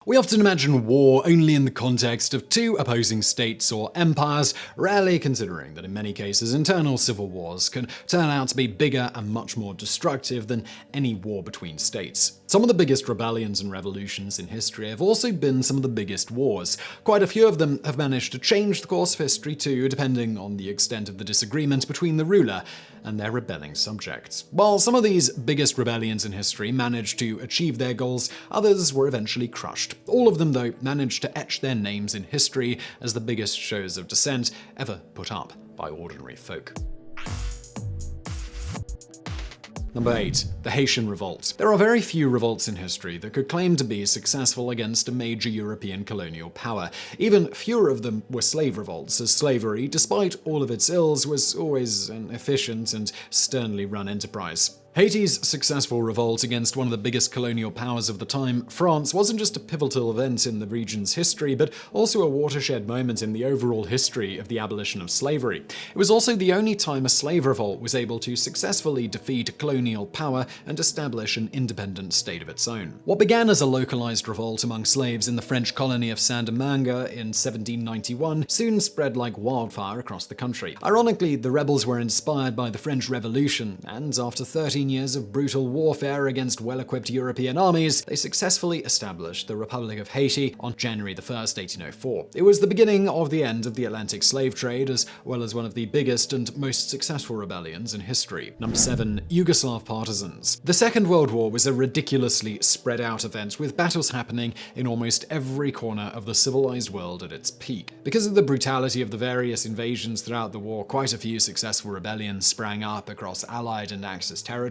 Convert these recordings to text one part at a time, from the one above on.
We often imagine war only in the context of two opposing states or empires, rarely considering that in many cases internal civil wars can turn out to be bigger and much more destructive than any war between states. Some of the biggest rebellions and revolutions in history have also been some of the biggest wars. Quite a few of them have managed to change the course of history too, depending on the extent of the disagreement between the ruler and their rebelling subjects. While some of these biggest rebellions in history managed to achieve their goals, others were eventually crushed. All of them, though, managed to etch their names in history as the biggest shows of dissent ever put up by ordinary folk. Number 8. The Haitian Revolt. There are very few revolts in history that could claim to be successful against a major European colonial power. Even fewer of them were slave revolts, as slavery, despite all of its ills, was always an efficient and sternly run enterprise. Haiti's successful revolt against one of the biggest colonial powers of the time, France, wasn't just a pivotal event in the region's history, but also a watershed moment in the overall history of the abolition of slavery. It was also the only time a slave revolt was able to successfully defeat colonial power and establish an independent state of its own. What began as a localized revolt among slaves in the French colony of Saint-Domingue in 1791 soon spread like wildfire across the country. Ironically, the rebels were inspired by the French Revolution, and after 13 years of brutal warfare against well-equipped European armies, they successfully established the Republic of Haiti on January 1, 1804. It was the beginning of the end of the Atlantic slave trade, as well as one of the biggest and most successful rebellions in history. Number 7. Yugoslav Partisans. The Second World War was a ridiculously spread-out event, with battles happening in almost every corner of the civilized world at its peak. Because of the brutality of the various invasions throughout the war, quite a few successful rebellions sprang up across Allied and Axis territories.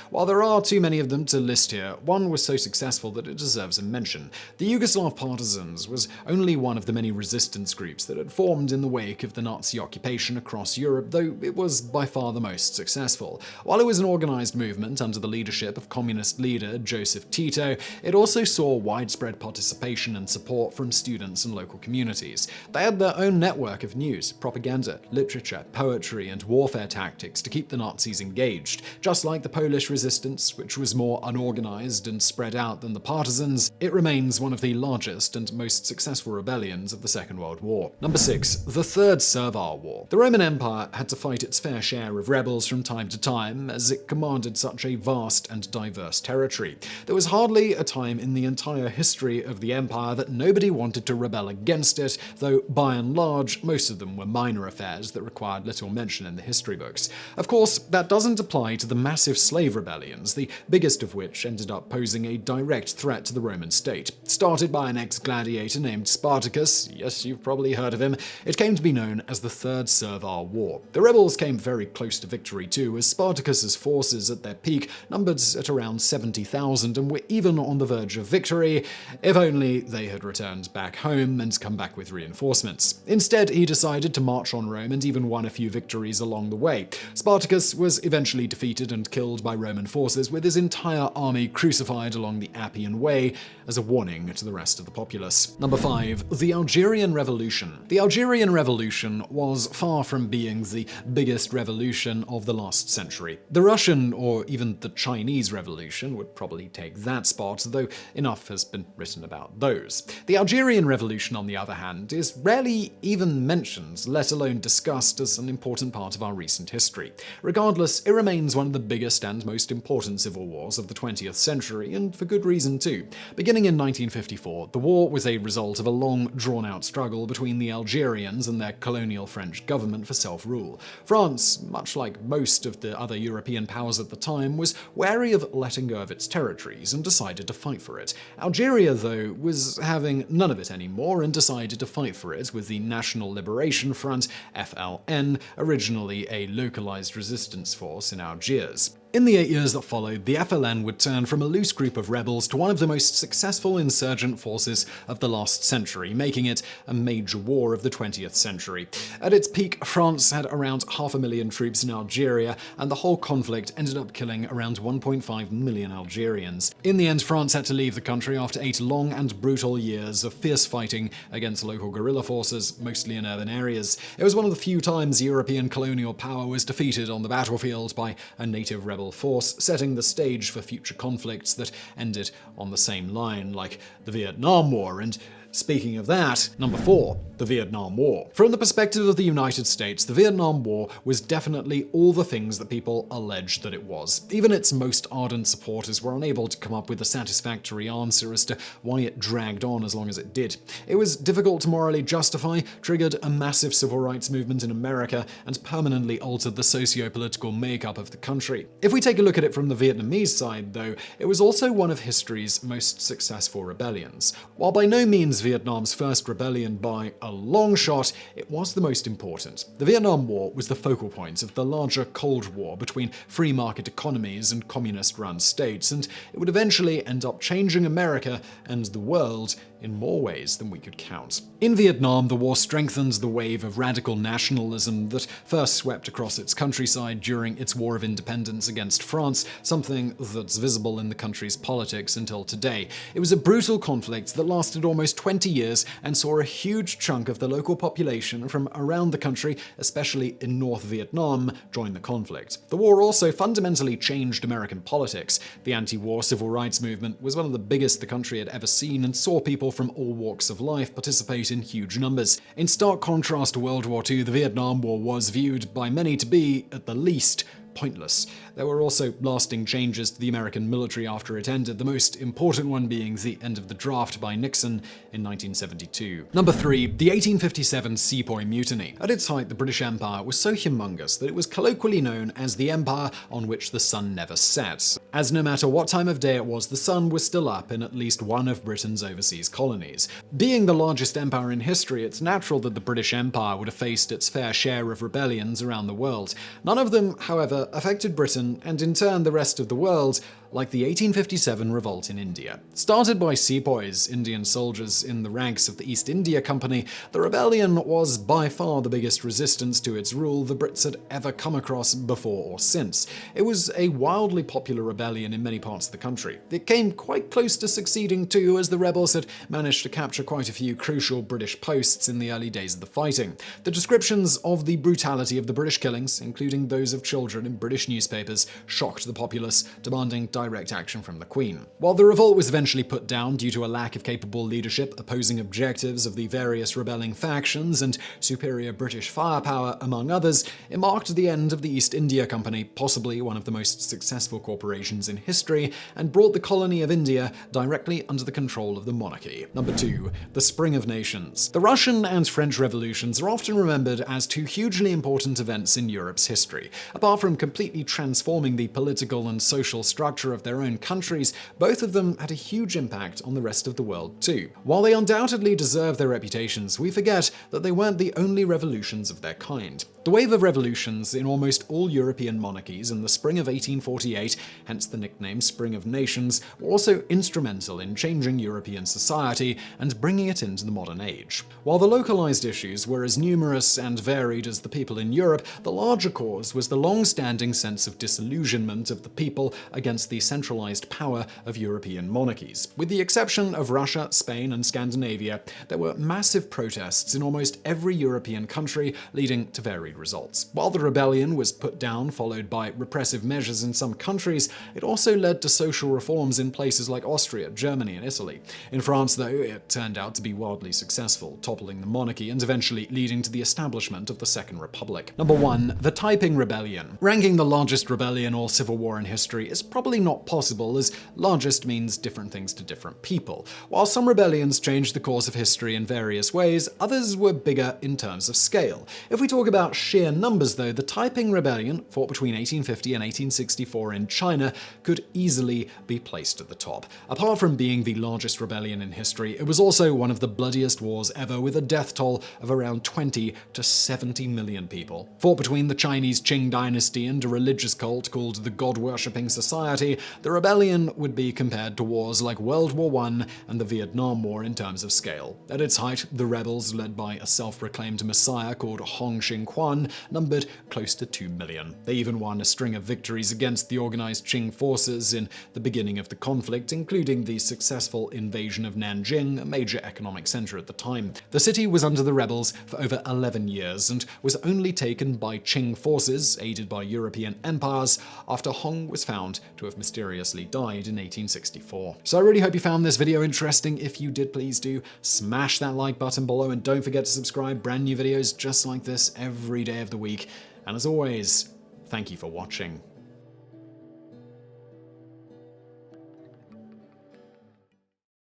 While there are too many of them to list here, one was so successful that it deserves a mention. The Yugoslav Partisans was only one of the many resistance groups that had formed in the wake of the Nazi occupation across Europe, though it was by far the most successful. While it was an organized movement under the leadership of communist leader Joseph Tito, it also saw widespread participation and support from students and local communities. They had their own network of news, propaganda, literature, poetry, and warfare tactics to keep the Nazis engaged. Just like the Polish resistance, which was more unorganized and spread out than the partisans, it remains one of the largest and most successful rebellions of the Second World War. Number 6. The Third Servar War. The Roman Empire had to fight its fair share of rebels from time to time, as it commanded such a vast and diverse territory. There was hardly a time in the entire history of the empire that nobody wanted to rebel against it, though by and large, most of them were minor affairs that required little mention in the history books. Of course, that doesn't apply to the massive slave rebellions, the biggest of which ended up posing a direct threat to the Roman state. Started by an ex-gladiator named Spartacus, yes, you've probably heard of him, it came to be known as the Third Servar War. The rebels came very close to victory too, as Spartacus's forces at their peak numbered at around 70,000 and were even on the verge of victory, if only they had returned back home and come back with reinforcements. Instead, he decided to march on Rome and even won a few victories along the way. Spartacus was eventually defeated and killed by Roman forces, with his entire army crucified along the Appian Way as a warning to the rest of the populace. Number 5. The Algerian Revolution. The Algerian Revolution was far from being the biggest revolution of the last century. The Russian or even the Chinese Revolution would probably take that spot, though enough has been written about those. The Algerian Revolution, on the other hand, is rarely even mentioned, let alone discussed as an important part of our recent history. Regardless, it remains one of the biggest and most important civil wars of the 20th century, and for good reason too. Beginning in 1954, the war was a result of a long, drawn-out struggle between the Algerians and their colonial French government for self-rule. France, much like most of the other European powers at the time, was wary of letting go of its territories and decided to fight for it. Algeria, though, was having none of it anymore and decided to fight for it with the National Liberation Front, FLN, originally a localized resistance force in Algiers. In the 8 years that followed, the FLN would turn from a loose group of rebels to one of the most successful insurgent forces of the last century, making it a major war of the 20th century. At its peak, France had around 500,000 troops in Algeria, and the whole conflict ended up killing around 1.5 million Algerians. In the end, France had to leave the country after 8 long and brutal years of fierce fighting against local guerrilla forces, mostly in urban areas. It was one of the few times European colonial power was defeated on the battlefield by a native rebel rebel force, setting the stage for future conflicts that ended on the same line, like the Vietnam War. And speaking of that, number 4, the Vietnam War. From the perspective of the United States, the Vietnam War was definitely all the things that people alleged that it was. Even its most ardent supporters were unable to come up with a satisfactory answer as to why it dragged on as long as it did. It was difficult to morally justify, triggered a massive civil rights movement in America, and permanently altered the socio-political makeup of the country. If we take a look at it from the Vietnamese side, though, it was also one of history's most successful rebellions. While by no means Vietnam's first rebellion by a long shot, it was the most important. The Vietnam War was the focal point of the larger Cold War between free market economies and communist-run states, and it would eventually end up changing America and the world in more ways than we could count. In Vietnam, the war strengthened the wave of radical nationalism that first swept across its countryside during its War of Independence against France, something that's visible in the country's politics until today. It was a brutal conflict that lasted almost 20 years and saw a huge chunk of the local population from around the country, especially in North Vietnam, join the conflict. The war also fundamentally changed American politics. The anti-war civil rights movement was one of the biggest the country had ever seen and saw people from all walks of life participate in huge numbers. In stark contrast to World War II, the Vietnam War was viewed by many to be, at the least, pointless. There were also lasting changes to the American military after it ended, the most important one being the end of the draft by Nixon in 1972. Number 3, the 1857 Sepoy Mutiny. At its height, the British Empire was so humongous that it was colloquially known as the empire on which the sun never set, as no matter what time of day it was, the sun was still up in at least one of Britain's overseas colonies. Being the largest empire in history, it's natural that the British Empire would have faced its fair share of rebellions around the world. None of them, however, affected Britain and in turn the rest of the world, like the 1857 revolt in India. Started by sepoys, Indian soldiers in the ranks of the East India Company, the rebellion was by far the biggest resistance to its rule the Brits had ever come across before or since. It was a wildly popular rebellion in many parts of the country. It came quite close to succeeding too, as the rebels had managed to capture quite a few crucial British posts in the early days of the fighting. The descriptions of the brutality of the British killings, including those of children in British newspapers, shocked the populace, demanding direct action from the Queen. While the revolt was eventually put down due to a lack of capable leadership, opposing objectives of the various rebelling factions, and superior British firepower, among others, it marked the end of the East India Company, possibly one of the most successful corporations in history, and brought the colony of India directly under the control of the monarchy. Number 2, the Spring of Nations. The Russian and French revolutions are often remembered as two hugely important events in Europe's history. Apart from completely transforming the political and social structure of their own countries, both of them had a huge impact on the rest of the world too. While they undoubtedly deserve their reputations, we forget that they weren't the only revolutions of their kind. The wave of revolutions in almost all European monarchies in the spring of 1848, hence the nickname Spring of Nations, were also instrumental in changing European society and bringing it into the modern age. While the localized issues were as numerous and varied as the people in Europe, the larger cause was the long-standing sense of disillusionment of the people against the centralized power of European monarchies. With the exception of Russia, Spain, and Scandinavia, there were massive protests in almost every European country, leading to varied results. While the rebellion was put down, followed by repressive measures in some countries, it also led to social reforms in places like Austria, Germany, and Italy. In France, though, it turned out to be wildly successful, toppling the monarchy and eventually leading to the establishment of the Second Republic. Number 1, the Taiping Rebellion. Ranking the largest rebellion or civil war in history is probably not possible, as largest means different things to different people. While some rebellions changed the course of history in various ways, others were bigger in terms of scale. If we talk about sheer numbers, though, the Taiping Rebellion, fought between 1850 and 1864 in China, could easily be placed at the top. Apart from being the largest rebellion in history, it was also one of the bloodiest wars ever, with a death toll of around 20 to 70 million people. Fought between the Chinese Qing dynasty and a religious cult called the God-Worshipping Society, say, the rebellion would be compared to wars like World War I and the Vietnam War in terms of scale. At its height, the rebels, led by a self-proclaimed messiah called Hong Xing-quan, numbered close to 2 million. They even won a string of victories against the organized Qing forces in the beginning of the conflict, including the successful invasion of Nanjing, a major economic center at the time. The city was under the rebels for over 11 years and was only taken by Qing forces, aided by European empires, after Hong was found to have mysteriously died in 1864. So I really hope you found this video interesting. If you did, please do smash that like button below and don't forget to subscribe. Brand new videos just like this every day of the week. And as always, thank you for watching.